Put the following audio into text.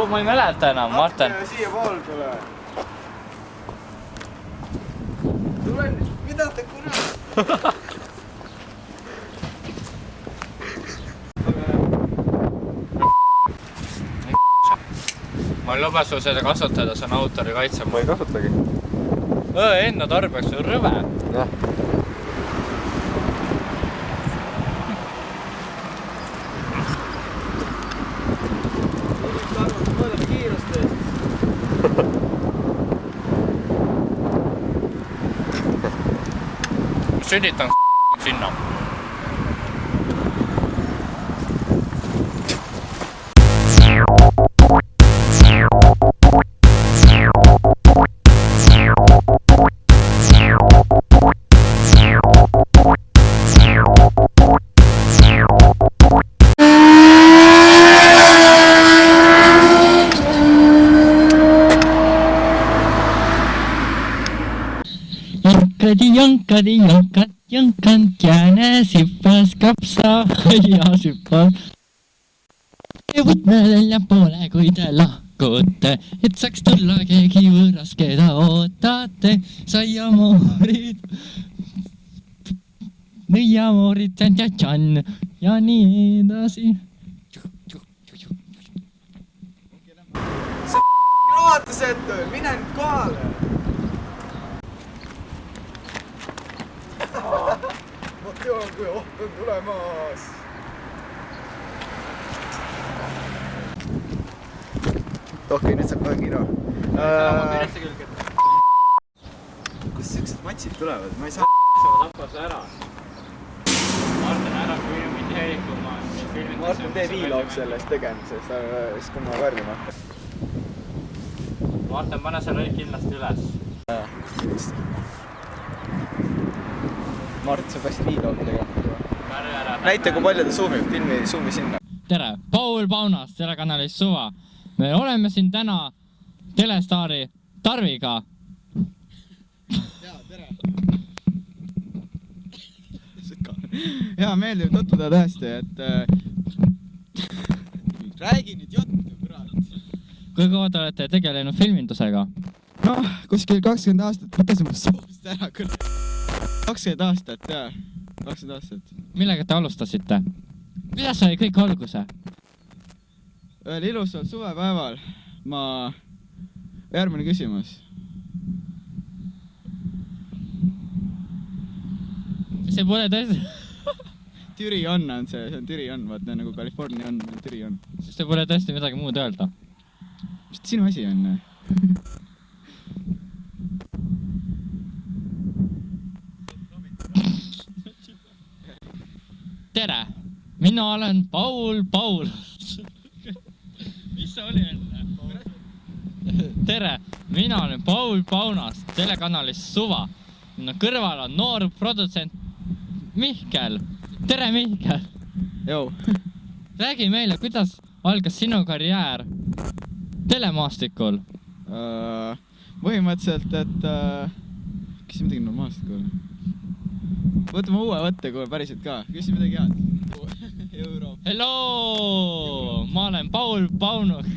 ma ei mäleta enam, Martin. Siia pool tule. Tulen, mida te kurat? Ma ei luba sul seda kasutada, see on autori kaitse. Ma ei kasutagi. Enda tarbeks on rõve. Jah. Mõõdame kiirust eest. Sünnitan sinna. Jankan jääne sippas kapsa ja sippas. Ei võtme poole, kui te lahkute, et saaks tulla keegi võõras, keda ootate. Saiamoorid, nõiamoorid, tšan ja nii edasi. Vaatasid, mine nüüd kohale. Ma tean, kui oht on tulemas. Okei, nüüd saab kohe kino. Kus sellised matsid tulevad? Ma ei saa... Tappa see ära. Martin ära filmi mingi heiku. Martin tee viilog sellest tegemisest, siis kui ma värvima hakkan. Martin, pane see lõik kindlasti üles. Mart, sa peaksid viiloogi tegema. Näita, kui palju ta zoomib, filmi zoomi sinna. Tere, Paul Paunas, telekanalis Suva. Me oleme siin täna telestaari Tarviga. Jaa, tere. Jaa, meeldib tutvuda tõesti, et... Räägi nüüd juttu, kurat. Kui kaua te olete tegelenud filmindusega? Noh, kuskil 20 aastat, võta see mul soovist ära, kurat. 20 aastat, jaa. 20 aastat. Millega te alustasite? Mida sai kõik alguse? Ühel ilusal suvepäeval järgmine küsimus. See pole tõesti... Türi on see on Türi on, vaata nagu California on, Türi on. See pole tõesti midagi muud öelda. Mis sinu asi on? Tere, mina olen Paul. Mis see oli enne? Tere, mina olen Paul Paunas, telekanalis Suva. Minu kõrval on noor produtsent Mihkel. Tere, Mihkel! Jou! Räägi meile, kuidas algas sinu karjäär telemaastikul? Põhimõtteliselt, et... Küsi midagi normaalselt kohe. Võtame uue võtte kohe päriselt ka. Küsi midagi head. Hello! Ma olen Paul Paunuk.